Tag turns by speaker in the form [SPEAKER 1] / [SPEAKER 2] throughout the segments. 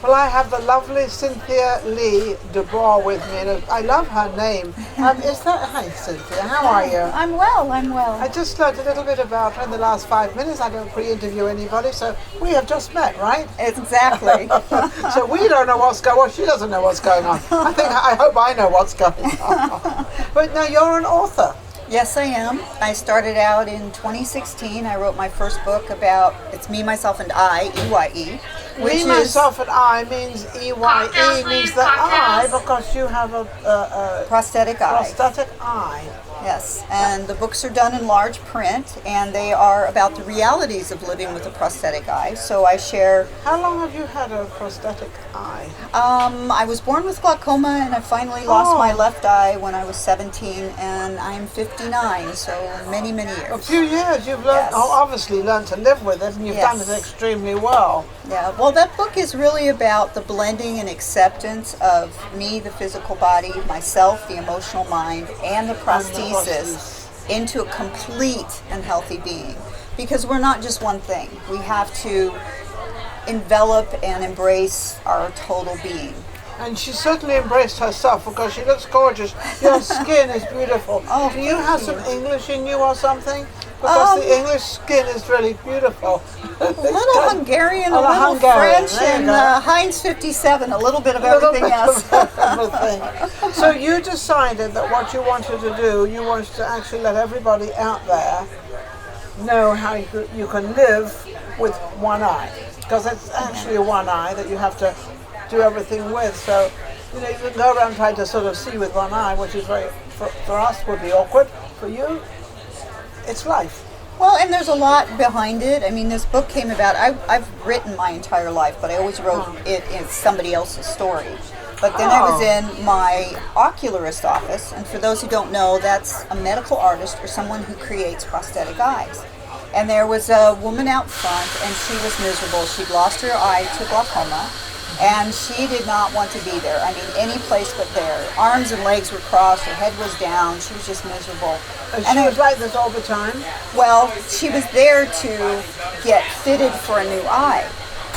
[SPEAKER 1] Well, I have the lovely Cynthia De Boer with me, and I love her name. Hi Cynthia, how are you?
[SPEAKER 2] I'm well.
[SPEAKER 1] I just learned a little bit about her in the last 5 minutes. I don't pre-interview anybody, so we have just met, right?
[SPEAKER 2] Exactly.
[SPEAKER 1] So we don't know what's going on. She doesn't know what's going on. I hope I know what's going on. But now you're an author.
[SPEAKER 2] Yes, I am. I started out in 2016. I wrote my first book about It's Me, Myself, and I, EYE.
[SPEAKER 1] Me, myself, and I means EYE means the I because you have a
[SPEAKER 2] prosthetic eye.
[SPEAKER 1] Prosthetic eye.
[SPEAKER 2] Yes, and the books are done in large print, and they are about the realities of living with a prosthetic eye. So I share.
[SPEAKER 1] How long have you had a prosthetic eye?
[SPEAKER 2] I was born with glaucoma, and I finally lost my left eye when I was 17, and I'm 59, so many years.
[SPEAKER 1] A few years. You've learned, obviously learned to live with it, and you've done it extremely well.
[SPEAKER 2] Yeah, well, that book is really about the blending and acceptance of me, the physical body, myself, the emotional mind, and the prosthesis into a complete and healthy being. Because we're not just one thing. We have to envelop and embrace our total being.
[SPEAKER 1] And she certainly embraced herself because she looks gorgeous. Your skin is beautiful. Do you have some English in you or something? Because the English skin is really beautiful.
[SPEAKER 2] A little Hungarian, a little French, and Heinz 57, a little bit of everything else.
[SPEAKER 1] So you decided that what you wanted to do, you wanted to actually let everybody out there know how you can live with one eye. Because it's actually one eye that you have to do everything with. So, you can go around trying to sort of see with one eye, which is very, for us, would be awkward. For you, it's life.
[SPEAKER 2] Well, and there's a lot behind it. I mean, this book came about, I've written my entire life, but I always wrote it in somebody else's story. But then I was in my ocularist office, and for those who don't know, that's a medical artist or someone who creates prosthetic eyes. And there was a woman out front, and she was miserable. She'd lost her eye to glaucoma, and she did not want to be there. I mean, any place but there. Arms and legs were crossed, her head was down, she was just miserable.
[SPEAKER 1] And she was like this all the time?
[SPEAKER 2] Well, she was there to get fitted for a new eye,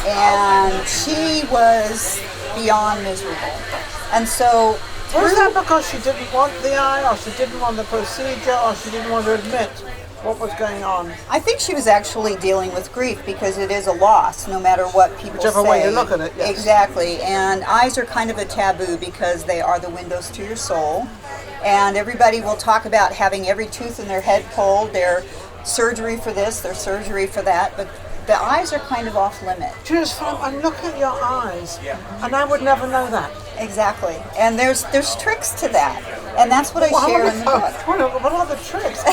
[SPEAKER 2] and she was beyond miserable. And so...
[SPEAKER 1] Was that because she didn't want the eye, or she didn't want the procedure, or she didn't want to admit what was going on?
[SPEAKER 2] I think she was actually dealing with grief because it is a loss, no matter what people say.
[SPEAKER 1] Whichever way you look at it, yes.
[SPEAKER 2] Exactly. And eyes are kind of a taboo because they are the windows to your soul. And everybody will talk about having every tooth in their head pulled, their surgery for this, their surgery for that, but the eyes are kind of off limit.
[SPEAKER 1] I'm looking at your eyes, and I would never know that.
[SPEAKER 2] Exactly. And there's tricks to that. And that's what I share in the book.
[SPEAKER 1] What are the tricks?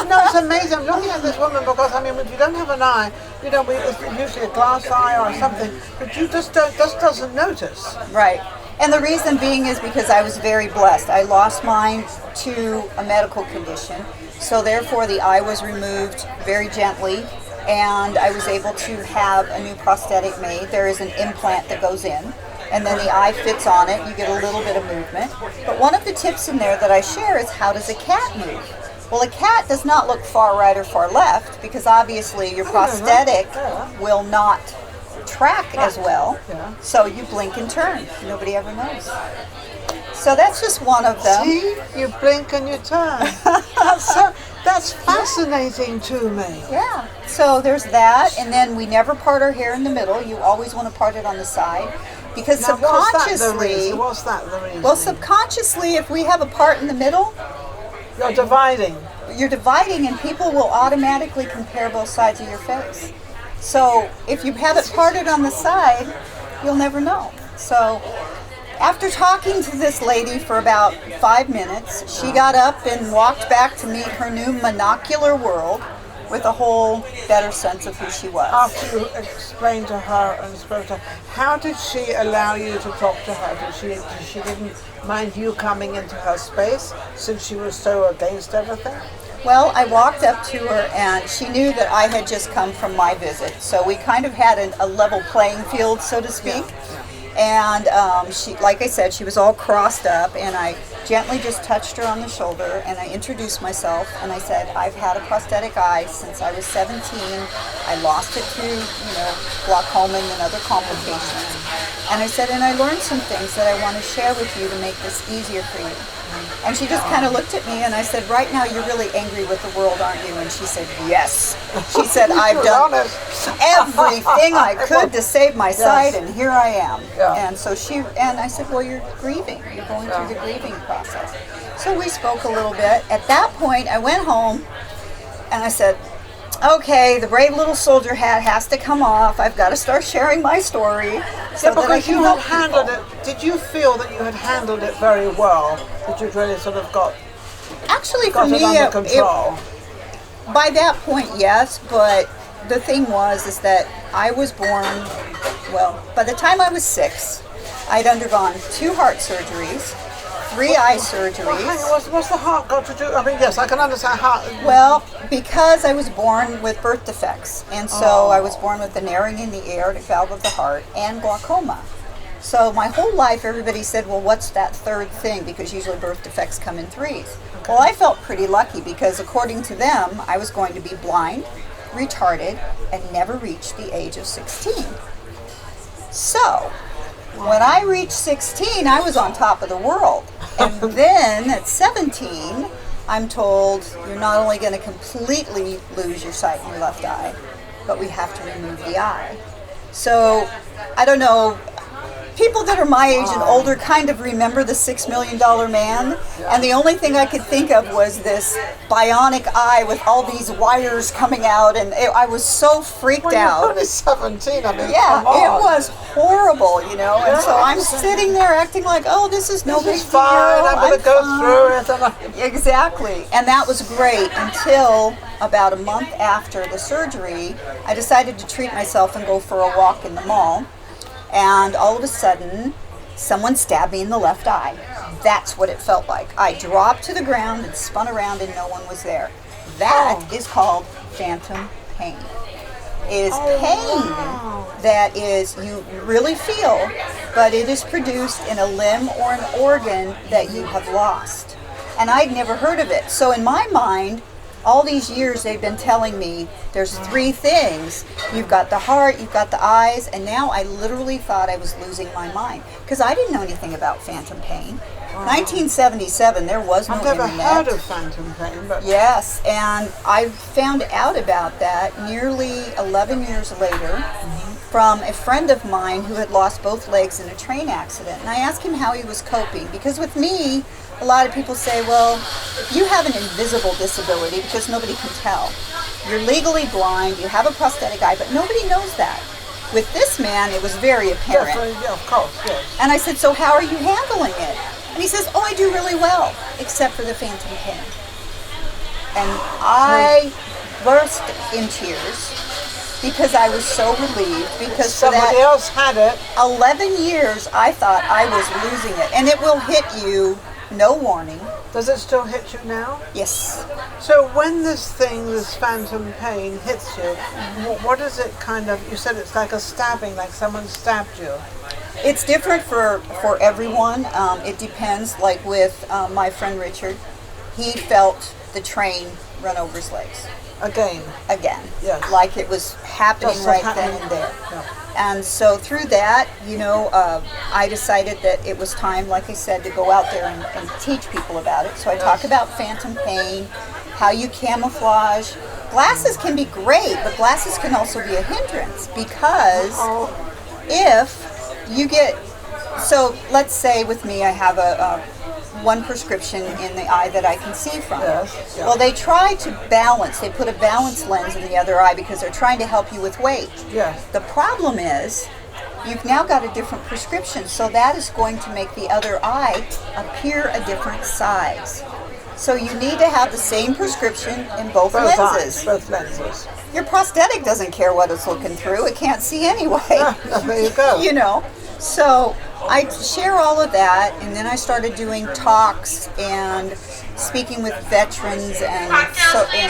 [SPEAKER 1] No, it's amazing. I'm looking at this woman because, I mean, if you don't have an eye, it's usually a glass eye or something, but you just doesn't notice.
[SPEAKER 2] Right. And the reason being is because I was very blessed. I lost mine to a medical condition, so therefore the eye was removed very gently, and I was able to have a new prosthetic made. There is an implant that goes in, and then the eye fits on it. You get a little bit of movement. But one of the tips in there that I share is, how does a cat move? Well, a cat does not look far right or far left, because obviously your prosthetic will not track as well. So you blink and turn. Nobody ever knows. So that's just one of them.
[SPEAKER 1] See, you blink and you turn. That's fascinating to me.
[SPEAKER 2] Yeah. So there's that, and then we never part our hair in the middle. You always want to part it on the side, because
[SPEAKER 1] now,
[SPEAKER 2] subconsciously.
[SPEAKER 1] What's that the reason?
[SPEAKER 2] Well, subconsciously, if we have a part in the middle,
[SPEAKER 1] you're dividing.
[SPEAKER 2] You're dividing, and people will automatically compare both sides of your face. So if you have it parted on the side, you'll never know. So after talking to this lady for about 5 minutes, she got up and walked back to meet her new monocular world with a whole better sense of who she was.
[SPEAKER 1] After you explained to her and spoke to her, how did she allow you to talk to her? She didn't mind you coming into her space since she was so against everything?
[SPEAKER 2] Well, I walked up to her and she knew that I had just come from my visit. So we kind of had a level playing field, so to speak. And she, like I said, she was all crossed up, and I gently just touched her on the shoulder, and I introduced myself, and I said, I've had a prosthetic eye since I was 17. I lost it to, glaucoma and other complications. And I said, and I learned some things that I want to share with you to make this easier for you. And she just kind of looked at me, and I said, right now you're really angry with the world, aren't you? And she said, yes. She said, I've done everything I could to save my sight, and here I am. And so I said, well, you're grieving. You're going through the grieving process. So we spoke a little bit. At that point, I went home, and I said, okay, the brave little soldier hat has to come off. I've got to start sharing my story. So
[SPEAKER 1] because you had handled it, did you feel that you had handled it very well? That you'd really sort of got
[SPEAKER 2] for me,
[SPEAKER 1] it under control?
[SPEAKER 2] By that point, yes, but the thing is that I was born, well, by the time I was 6, I'd undergone 2 heart surgeries, 3 eye surgeries.
[SPEAKER 1] Well, what's the heart got to do? I mean, yes, I can understand how.
[SPEAKER 2] Well, because I was born with birth defects, and so I was born with a narrowing in the aortic valve of the heart and glaucoma. So my whole life, everybody said, well, what's that third thing? Because usually birth defects come in 3s. Okay. Well, I felt pretty lucky because according to them, I was going to be blind, retarded, and never reach the age of 16. So when I reached 16, I was on top of the world. And then at 17, I'm told you're not only going to completely lose your sight in your left eye, but we have to remove the eye. So, I don't know, people that are my age and older kind of remember the $6 Million Man, and the only thing I could think of was this bionic eye with all these wires coming out, and I was so freaked out.
[SPEAKER 1] You're only 17, I mean,
[SPEAKER 2] yeah,
[SPEAKER 1] come on.
[SPEAKER 2] It was horrible, and so I'm sitting there acting like, oh, this is no big deal.
[SPEAKER 1] Fine, I'm going to go through it.
[SPEAKER 2] Exactly, and that was great until about a month after the surgery, I decided to treat myself and go for a walk in the mall. And all of a sudden, someone stabbed me in the left eye. That's what it felt like. I dropped to the ground and spun around and no one was there. That is called phantom pain. It is pain that is you really feel, but it is produced in a limb or an organ that you have lost. And I'd never heard of it. So in my mind, all these years they've been telling me there's 3 things. You've got the heart, you've got the eyes, and now I literally thought I was losing my mind because I didn't know anything about phantom pain. 1977, there was no internet.
[SPEAKER 1] I've never heard of phantom pain. But
[SPEAKER 2] yes, and I found out about that nearly 11 years later from a friend of mine who had lost both legs in a train accident. And I asked him how he was coping because with me, a lot of people say, well, you have an invisible disability because nobody can tell. You're legally blind, you have a prosthetic eye, but nobody knows that. With this man, it was very apparent.
[SPEAKER 1] Yeah, of course, yes.
[SPEAKER 2] And I said, so how are you handling it? And he says, oh, I do really well, except for the phantom pain. And I burst in tears because I was so relieved because
[SPEAKER 1] somebody else had it.
[SPEAKER 2] 11 years, I thought I was losing it. And it will hit you. No warning.
[SPEAKER 1] Does it still hit you now?
[SPEAKER 2] Yes.
[SPEAKER 1] So when this phantom pain hits you, what is it kind of, you said it's like a stabbing, like someone stabbed you.
[SPEAKER 2] It's different for everyone. It depends, like with my friend Richard, he felt the train run over his legs. Again.
[SPEAKER 1] Yes.
[SPEAKER 2] Like it was happening then and there.
[SPEAKER 1] Yeah.
[SPEAKER 2] And so through that, I decided that it was time, like I said, to go out there and teach people about it. So I talk about phantom pain, how you camouflage. Glasses can be great, but glasses can also be a hindrance because if you get, so let's say with me I have a one prescription in the eye that I can see from.
[SPEAKER 1] Yes. Yeah.
[SPEAKER 2] Well, they try to balance. They put a balance lens in the other eye because they're trying to help you with weight.
[SPEAKER 1] Yes.
[SPEAKER 2] The problem is you've now got a different prescription, so that is going to make the other eye appear a different size. So you need to have the same prescription in both lenses.
[SPEAKER 1] Both lenses.
[SPEAKER 2] Your prosthetic doesn't care what it's looking through. It can't see anyway.
[SPEAKER 1] There you go.
[SPEAKER 2] So I share all of that, and then I started doing talks and speaking with veterans and so in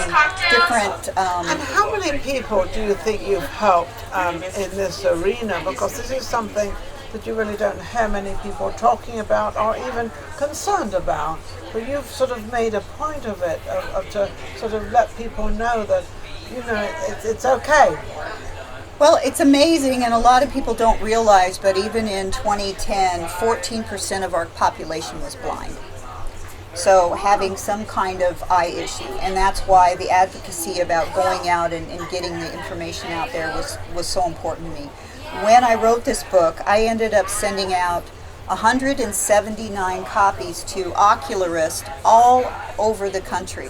[SPEAKER 2] different.
[SPEAKER 1] And how many people do you think you've helped in this arena? Because this is something that you really don't hear many people talking about or even concerned about. But you've sort of made a point of it, of to sort of let people know that, you know, it's okay.
[SPEAKER 2] Well, it's amazing, and a lot of people don't realize, but even in 2010, 14% of our population was blind. So having some kind of eye issue, and that's why the advocacy about going out and getting the information out there was so important to me. When I wrote this book, I ended up sending out 179 copies to ocularists all over the country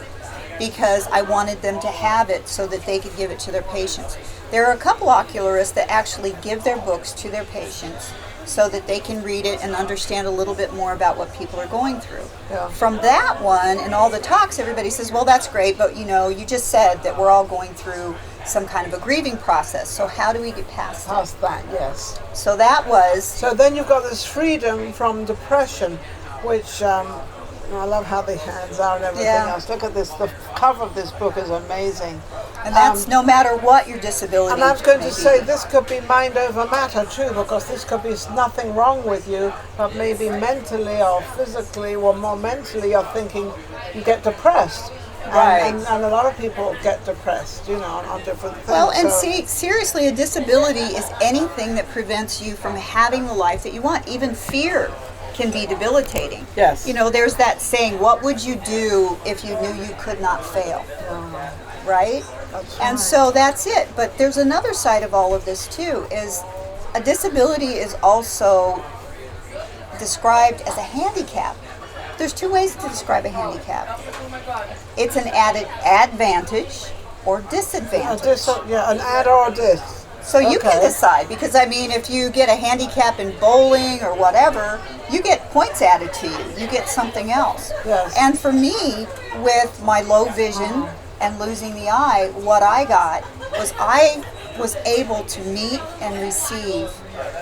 [SPEAKER 2] because I wanted them to have it so that they could give it to their patients. There are a couple ocularists that actually give their books to their patients so that they can read it and understand a little bit more about what people are going through.
[SPEAKER 1] Yeah.
[SPEAKER 2] From that one and all the talks, everybody says, well, that's great, but you know, you just said that we're all going through some kind of a grieving process. So how do we get past that?
[SPEAKER 1] Past that, yes.
[SPEAKER 2] So that was...
[SPEAKER 1] So then you've got this freedom from depression, which I love how the hands are and everything else. Look at this. The cover of this book is amazing.
[SPEAKER 2] And that's no matter what your disability.
[SPEAKER 1] And I was going to say, this could be mind over matter too, because this could be nothing wrong with you, but maybe mentally or physically, or more mentally, you're thinking you get depressed.
[SPEAKER 2] Right.
[SPEAKER 1] And a lot of people get depressed, you know, on different things.
[SPEAKER 2] Well, and
[SPEAKER 1] so.
[SPEAKER 2] see, seriously, a disability is anything that prevents you from having the life that you want. Even fear can be debilitating.
[SPEAKER 1] Yes.
[SPEAKER 2] You know, there's that saying, what would you do if you knew you could not fail? Right?
[SPEAKER 1] That's
[SPEAKER 2] And
[SPEAKER 1] right.
[SPEAKER 2] so that's it. But there's another side of all of this too, is a disability is also described as a handicap. There's two ways to describe a handicap. It's an added advantage or disadvantage.
[SPEAKER 1] An add or a dis.
[SPEAKER 2] So you can decide, because I mean, if you get a handicap in bowling or whatever, you get points added to you. You get something else.
[SPEAKER 1] Yes.
[SPEAKER 2] And for me, with my low vision and losing the eye, what I got was I was able to meet and receive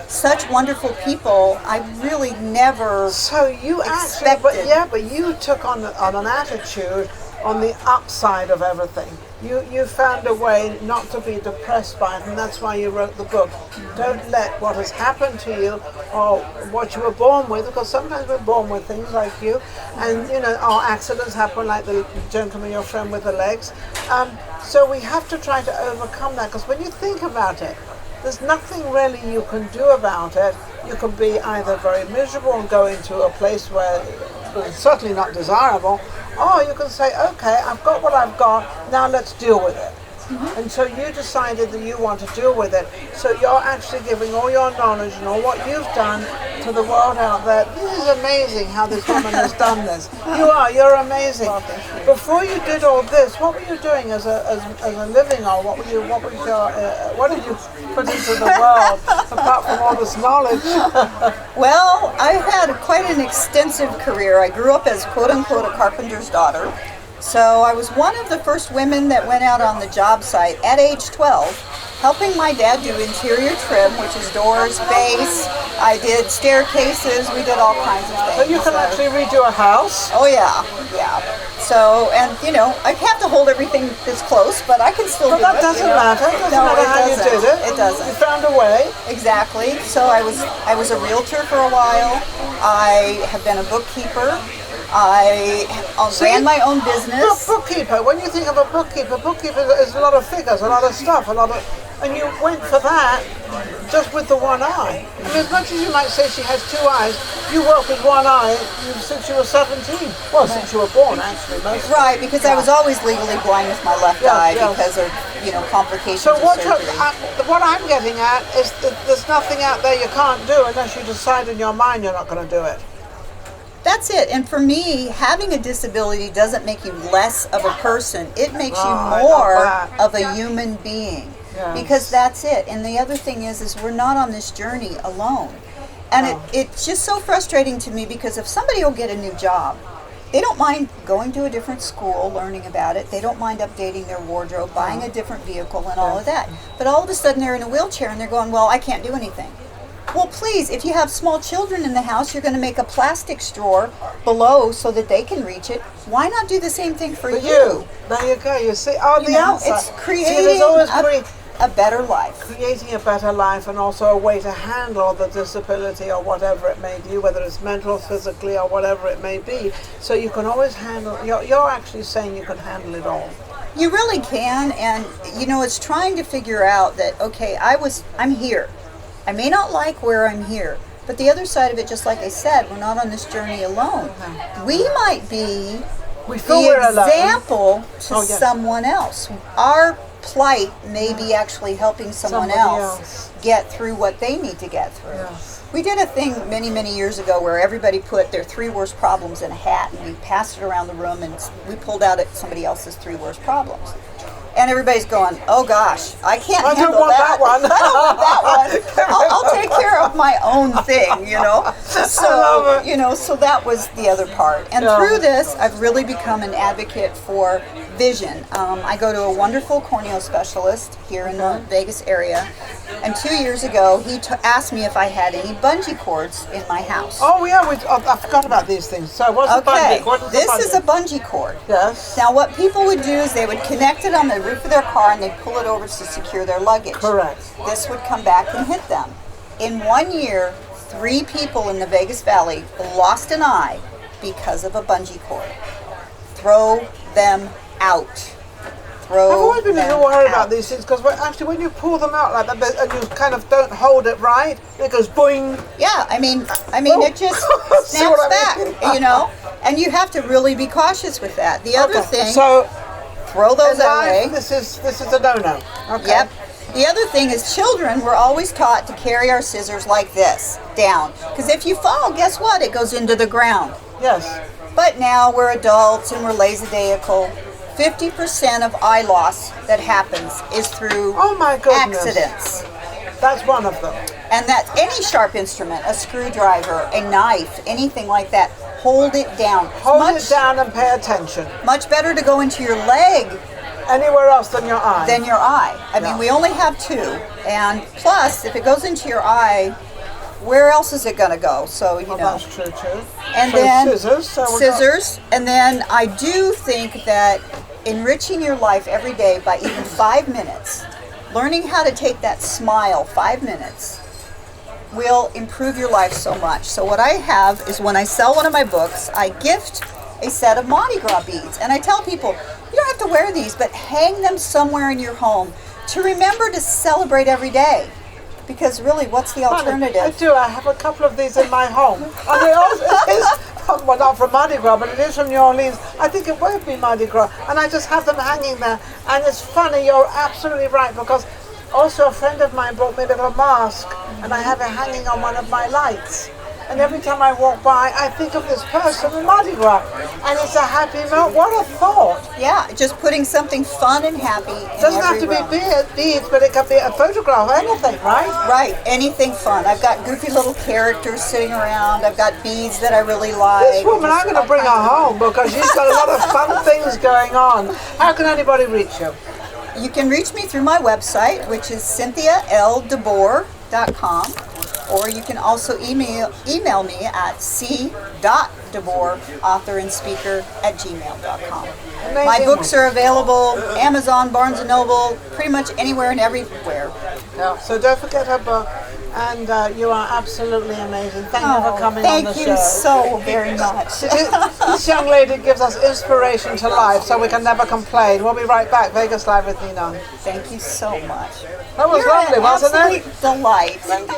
[SPEAKER 2] such wonderful people I really never
[SPEAKER 1] So you
[SPEAKER 2] expected.
[SPEAKER 1] actually, but you took on an attitude on the upside of everything. You found a way not to be depressed by it, and that's why you wrote the book. Don't let what has happened to you or what you were born with, because sometimes we're born with things like you, and you know, our accidents happen, like the gentleman, your friend with the legs. So we have to try to overcome that, because when you think about it, there's nothing really you can do about it. You can be either very miserable and go into a place where it's certainly not desirable, or you can say, okay, I've got what I've got, now let's deal with it. And so you decided that you want to deal with it. So you're actually giving all your knowledge and all what you've done to the world out there. This is amazing how this woman has done this. You're amazing. Before you did all this, what were you doing as a living, or what did you put into the world apart from all this knowledge?
[SPEAKER 2] Well, I've had quite an extensive career. I grew up as quote-unquote a carpenter's daughter. So I was one of the first women that went out on the job site at age 12, helping my dad do interior trim, which is doors, base. I did staircases. We did all kinds of things.
[SPEAKER 1] So you can actually redo a house?
[SPEAKER 2] Oh yeah. So, and you know, I have to hold everything this close, but I can still do it.
[SPEAKER 1] But that doesn't matter. It doesn't matter how you did it.
[SPEAKER 2] It doesn't.
[SPEAKER 1] You found a way.
[SPEAKER 2] Exactly. So I was a realtor for a while. I have been a bookkeeper. I ran my own business.
[SPEAKER 1] Bookkeeper. When you think of a bookkeeper is a lot of figures, a lot of stuff, and you went for that just with the one eye. I mean, as much as you might say she has two eyes, you work with one eye since you were 17. Well, since you were born, actually.
[SPEAKER 2] Right, because I was always legally blind with my left eye because of complications
[SPEAKER 1] So
[SPEAKER 2] of surgery.
[SPEAKER 1] what I'm getting at is that there's nothing out there you can't do unless you decide in your mind you're not going to do it.
[SPEAKER 2] That's it. And for me, having a disability doesn't make you less of a person. It makes you more of a human being.
[SPEAKER 1] Yes.
[SPEAKER 2] Because that's it. And the other thing is we're not on this journey alone. And it's just so frustrating to me, because if somebody will get a new job, they don't mind going to a different school, learning about it. They don't mind updating their wardrobe, buying a different vehicle and all of that. But all of a sudden they're in a wheelchair and they're going, well, I can't do anything. Well, please, if you have small children in the house, you're going to make a plastic straw below so that they can reach it. Why not do the same thing for you?
[SPEAKER 1] There you go. You see, on
[SPEAKER 2] You
[SPEAKER 1] the
[SPEAKER 2] know,
[SPEAKER 1] outside.
[SPEAKER 2] it's
[SPEAKER 1] See,
[SPEAKER 2] creating
[SPEAKER 1] there's always
[SPEAKER 2] a better life.
[SPEAKER 1] creating a better life, and also a way to handle the disability or whatever it may be, whether it's mental, physically, or whatever it may be. So you can always handle. You're actually saying you can handle it all.
[SPEAKER 2] You really can, and you know, it's trying to figure out that, okay, I'm here. I may not like where I'm here, but the other side of it, just like I said, we're not on this journey alone. We might be
[SPEAKER 1] We feel
[SPEAKER 2] the
[SPEAKER 1] we're alone.
[SPEAKER 2] example to
[SPEAKER 1] Oh, yes.
[SPEAKER 2] someone else. Our plight may be actually helping someone
[SPEAKER 1] Somebody
[SPEAKER 2] else
[SPEAKER 1] else.
[SPEAKER 2] get through what they need to get through.
[SPEAKER 1] Yes.
[SPEAKER 2] We did a thing many, many years ago where everybody put their 3 worst problems in a hat, and we passed it around the room, and we pulled out somebody else's 3 worst problems. And everybody's going, oh gosh, I can't
[SPEAKER 1] I don't
[SPEAKER 2] handle
[SPEAKER 1] want that one.
[SPEAKER 2] I don't want that one. I'll take care of my own thing, you know. So,
[SPEAKER 1] love it.
[SPEAKER 2] you know, so that was the other part. And
[SPEAKER 1] Yeah.
[SPEAKER 2] through this, I've really become an advocate for vision. I go to a wonderful corneal specialist here in the Vegas area. And 2 years ago, he asked me if I had any bungee cords in my house.
[SPEAKER 1] Oh yeah, I forgot about these things. So what's a
[SPEAKER 2] Okay,
[SPEAKER 1] bungee? What is
[SPEAKER 2] this
[SPEAKER 1] a bungee?
[SPEAKER 2] is a bungee cord.
[SPEAKER 1] Yes.
[SPEAKER 2] Now, what people would do is they would connect it on the roof of their car and they'd pull it over to secure their luggage.
[SPEAKER 1] Correct.
[SPEAKER 2] This would come back and hit them. In 1 year, 3 people in the Vegas Valley lost an eye because of a bungee cord. Throw them out.
[SPEAKER 1] I've always been a little worried about these things because actually when you pull them out like that and you kind of don't hold it right, it goes boing.
[SPEAKER 2] Yeah, I mean, it just
[SPEAKER 1] See
[SPEAKER 2] snaps
[SPEAKER 1] what I mean?
[SPEAKER 2] back, you know. And you have to really be cautious with that. The other thing,
[SPEAKER 1] So
[SPEAKER 2] throw those
[SPEAKER 1] in life,
[SPEAKER 2] away.
[SPEAKER 1] this is a no-no. Okay.
[SPEAKER 2] Yep. The other thing is children, we're always taught to carry our scissors like this, down. Because if you fall, guess what? It goes into the ground.
[SPEAKER 1] Yes.
[SPEAKER 2] But now we're adults and we're laissez-faire. 50% of eye loss that happens is through
[SPEAKER 1] Oh my goodness.
[SPEAKER 2] accidents.
[SPEAKER 1] That's one of them.
[SPEAKER 2] And that any sharp instrument, a screwdriver, a knife, anything like that, hold it down.
[SPEAKER 1] Hold it down and pay attention.
[SPEAKER 2] Much better to go into your leg
[SPEAKER 1] Anywhere else than your eye.
[SPEAKER 2] than your eye. I mean,
[SPEAKER 1] Yeah.
[SPEAKER 2] we only have 2. And plus, if it goes into your eye, where else is it going to go? So, you know.
[SPEAKER 1] That's true too.
[SPEAKER 2] And
[SPEAKER 1] So
[SPEAKER 2] then
[SPEAKER 1] scissors. So we've got-
[SPEAKER 2] scissors. And then I do think that enriching your life every day by even 5 minutes, learning how to take that smile 5 minutes, will improve your life so much. So what I have is when I sell one of my books, I gift a set of Mardi Gras beads. And I tell people, you don't have to wear these, but hang them somewhere in your home to remember to celebrate every day. Because really, what's the
[SPEAKER 1] I
[SPEAKER 2] alternative?
[SPEAKER 1] do. I have a couple of these in my home. And they also, it is, well, not from Mardi Gras, but it is from New Orleans. I think it would be Mardi Gras. And I just have them hanging there. And it's funny, you're absolutely right, because also a friend of mine brought me a little mask, and I have it hanging on one of my lights. And every time I walk by, I think of this person in Mardi Gras. And it's a happy moment. What a thought.
[SPEAKER 2] Yeah, just putting something fun and happy in
[SPEAKER 1] It doesn't have to
[SPEAKER 2] every
[SPEAKER 1] be
[SPEAKER 2] room.
[SPEAKER 1] beads, but it can be a photograph, anything, right?
[SPEAKER 2] Right, anything fun. I've got goofy little characters sitting around. I've got beads that I really like.
[SPEAKER 1] This woman, I'm going to bring her home because she's got a lot of fun things going on. How can anybody reach you?
[SPEAKER 2] You can reach me through my website, which is cynthiadeboer.com, or you can also email me at c.deboer, author and speaker, @gmail.com. My
[SPEAKER 1] Amazing.
[SPEAKER 2] books are available Amazon, Barnes & Noble, pretty much anywhere and everywhere.
[SPEAKER 1] Yeah. So don't forget her book. And you are absolutely amazing. Thank you for coming on the
[SPEAKER 2] Thank
[SPEAKER 1] show.
[SPEAKER 2] you so very much.
[SPEAKER 1] This young lady gives us inspiration to life, so we can never complain. We'll be right back. Vegas Live with Ninon.
[SPEAKER 2] Thank you so much.
[SPEAKER 1] That was
[SPEAKER 2] You're
[SPEAKER 1] lovely,
[SPEAKER 2] an
[SPEAKER 1] wasn't it?
[SPEAKER 2] absolute delight.
[SPEAKER 1] Thank you.